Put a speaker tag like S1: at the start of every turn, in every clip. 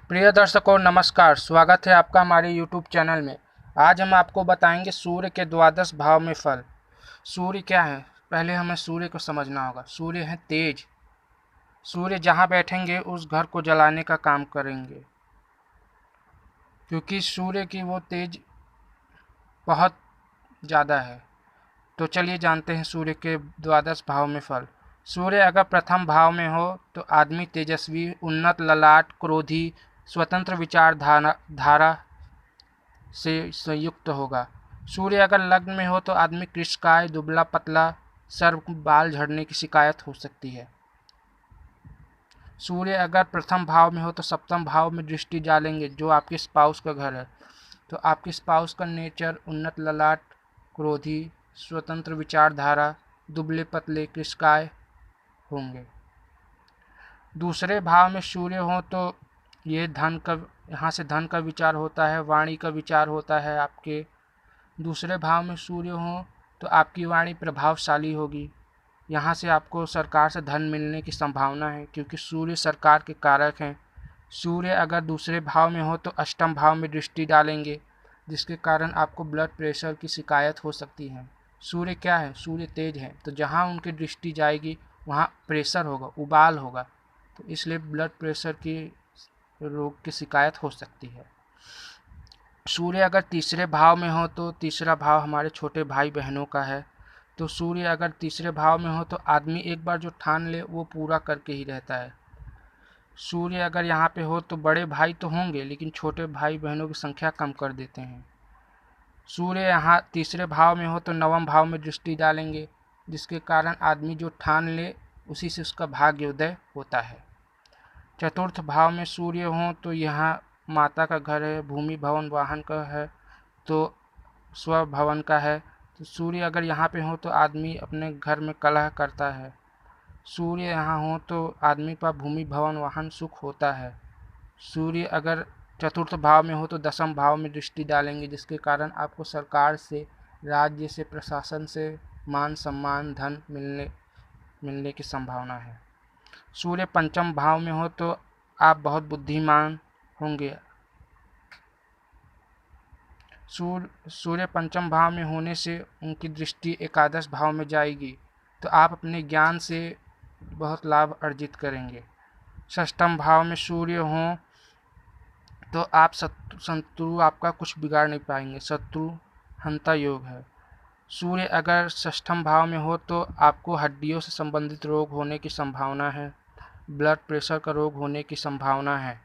S1: प्रिय दर्शकों नमस्कार, स्वागत है आपका हमारे यूट्यूब चैनल में। आज हम आपको बताएंगे सूर्य के द्वादश भाव में फल। सूर्य क्या है, पहले हमें सूर्य को समझना होगा। सूर्य है तेज। सूर्य जहाँ बैठेंगे उस घर को जलाने का काम करेंगे, क्योंकि सूर्य की वो तेज बहुत ज़्यादा है। तो चलिए जानते हैं सूर्य के द्वादश भाव में फल। सूर्य अगर प्रथम भाव में हो तो आदमी तेजस्वी, उन्नत, ललाट, क्रोधी, स्वतंत्र विचार धारा से संयुक्त होगा। सूर्य अगर लग्न में हो तो आदमी कृशकाय, दुबला पतला, सर बाल झड़ने की शिकायत हो सकती है। सूर्य अगर प्रथम भाव में हो तो सप्तम भाव में दृष्टि डालेंगे, जो आपके स्पाउस का घर है। तो आपके स्पाउस का नेचर उन्नत, ललाट, क्रोधी, स्वतंत्र विचारधारा, दुबले पतले, कृशकाय होंगे। दूसरे भाव में सूर्य हो तो ये धन का, यहाँ से धन का विचार होता है, वाणी का विचार होता है। आपके दूसरे भाव में सूर्य हो तो आपकी वाणी प्रभावशाली होगी। यहाँ से आपको सरकार से धन मिलने की संभावना है, क्योंकि सूर्य सरकार के कारक हैं। सूर्य अगर दूसरे भाव में हो तो अष्टम भाव में दृष्टि डालेंगे, जिसके कारण आपको ब्लड प्रेशर की शिकायत हो सकती है। सूर्य क्या है, सूर्य तेज है, तो जहाँ उनकी दृष्टि जाएगी वहाँ प्रेशर होगा, उबाल होगा, तो इसलिए ब्लड प्रेशर की रोग की शिकायत हो सकती है। सूर्य अगर तीसरे भाव में हो तो तीसरा भाव हमारे छोटे भाई बहनों का है। तो सूर्य अगर तीसरे भाव में हो तो आदमी एक बार जो ठान ले वो पूरा करके ही रहता है। सूर्य अगर यहाँ पे हो तो बड़े भाई तो होंगे, लेकिन छोटे भाई बहनों की संख्या कम कर देते हैं। सूर्य यहाँ तीसरे भाव में हो तो नवम भाव में दृष्टि डालेंगे, जिसके कारण आदमी जो ठान ले उसी से उसका भाग्योदय होता है। चतुर्थ भाव में सूर्य हो तो यहाँ माता का घर है, भूमि भवन वाहन का है, तो स्वभवन का है। तो सूर्य अगर यहाँ पे हो तो आदमी अपने घर में कलह करता है। सूर्य यहाँ हो तो आदमी पर भूमि भवन वाहन सुख होता है। सूर्य अगर चतुर्थ भाव में हो तो दसम भाव में दृष्टि डालेंगे, जिसके कारण आपको सरकार से, राज्य से, प्रशासन से मान सम्मान, धन मिलने की संभावना है। सूर्य पंचम भाव में हो तो आप बहुत बुद्धिमान होंगे। सूर्य पंचम भाव में होने से उनकी दृष्टि एकादश भाव में जाएगी, तो आप अपने ज्ञान से बहुत लाभ अर्जित करेंगे। षष्ठम भाव में सूर्य हो तो आप शत्रु आपका कुछ बिगाड़ नहीं पाएंगे, शत्रु हंता योग है। सूर्य अगर षष्ठम भाव में हो तो आपको हड्डियों से संबंधित रोग होने की संभावना है, ब्लड प्रेशर का रोग होने की संभावना है।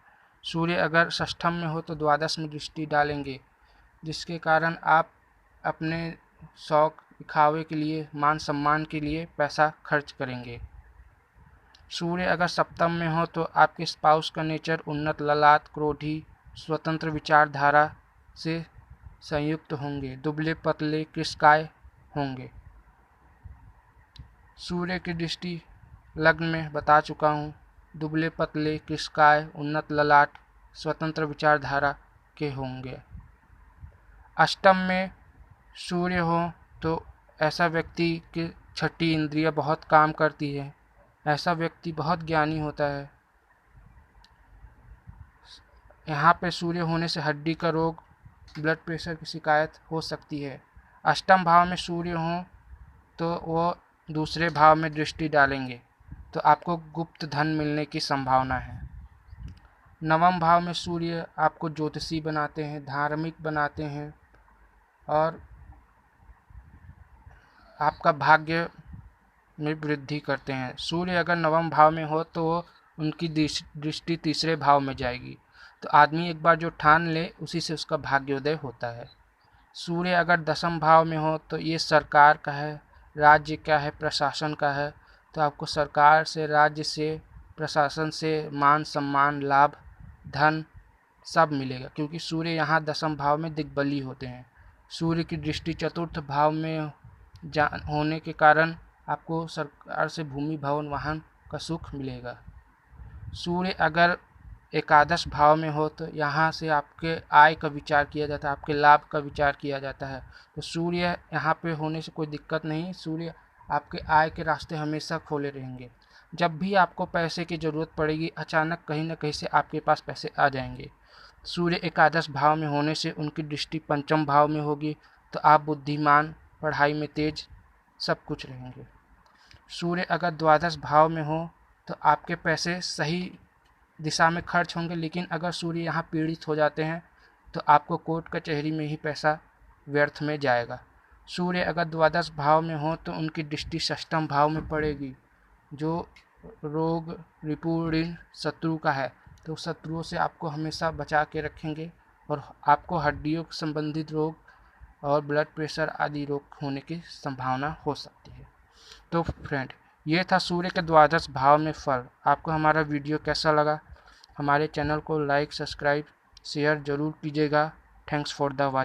S1: सूर्य अगर षष्ठम में हो तो द्वादश में दृष्टि डालेंगे, जिसके कारण आप अपने शौक दिखावे के लिए, मान सम्मान के लिए पैसा खर्च करेंगे। सूर्य अगर सप्तम में हो तो आपके स्पाउस का नेचर उन्नत, ललाट, क्रोधी, स्वतंत्र विचारधारा से संयुक्त होंगे, दुबले पतले, कृशकाय होंगे। सूर्य की दृष्टि लग्न में बता चुका हूँ, दुबले पतले, कृशकाय, उन्नत ललाट, स्वतंत्र विचारधारा के होंगे। अष्टम में सूर्य हो तो ऐसा व्यक्ति की छठी इंद्रिय बहुत काम करती है, ऐसा व्यक्ति बहुत ज्ञानी होता है। यहाँ पे सूर्य होने से हड्डी का रोग, ब्लड प्रेशर की शिकायत हो सकती है। अष्टम भाव में सूर्य हो तो वो दूसरे भाव में दृष्टि डालेंगे, तो आपको गुप्त धन मिलने की संभावना है। नवम भाव में सूर्य आपको ज्योतिषी बनाते हैं, धार्मिक बनाते हैं, और आपका भाग्य में वृद्धि करते हैं। सूर्य अगर नवम भाव में हो तो उनकी दृष्टि तीसरे भाव में जाएगी, तो आदमी एक बार जो ठान ले उसी से उसका भाग्योदय होता है। सूर्य अगर दसम भाव में हो तो ये सरकार का है, राज्य का है, प्रशासन का है, तो आपको सरकार से, राज्य से, प्रशासन से मान सम्मान, लाभ, धन सब मिलेगा, क्योंकि सूर्य यहाँ दसम भाव में दिग्बली होते हैं। सूर्य की दृष्टि चतुर्थ भाव में होने के कारण आपको सरकार से भूमि भवन वाहन का सुख मिलेगा। सूर्य अगर एकादश भाव में हो तो यहाँ से आपके आय का विचार किया जाता है, आपके लाभ का विचार किया जाता है। तो सूर्य यहाँ पे होने से कोई दिक्कत नहीं, सूर्य आपके आय के रास्ते हमेशा खोले रहेंगे। जब भी आपको पैसे की ज़रूरत पड़ेगी अचानक कहीं न कहीं से आपके पास पैसे आ जाएंगे। सूर्य एकादश भाव में होने से उनकी दृष्टि पंचम भाव में होगी, तो आप बुद्धिमान, पढ़ाई में तेज, सब कुछ रहेंगे। सूर्य अगर द्वादश भाव में हो तो आपके पैसे सही दिशा में खर्च होंगे, लेकिन अगर सूर्य यहाँ पीड़ित हो जाते हैं तो आपको कोर्ट कचहरी में ही पैसा व्यर्थ में जाएगा। सूर्य अगर द्वादश भाव में हो तो उनकी दृष्टि षष्ठम भाव में पड़ेगी, जो रोग, रिपु, ऋण, शत्रु का है, तो शत्रुओं से आपको हमेशा बचा के रखेंगे और आपको हड्डियों से संबंधित रोग और ब्लड प्रेशर आदि रोग होने की संभावना हो सकती है। तो फ्रेंड, ये था सूर्य के द्वादश भाव में फल। आपको हमारा वीडियो कैसा लगा? हमारे चैनल को लाइक, सब्सक्राइब, शेयर ज़रूर कीजिएगा। Thanks for the watching.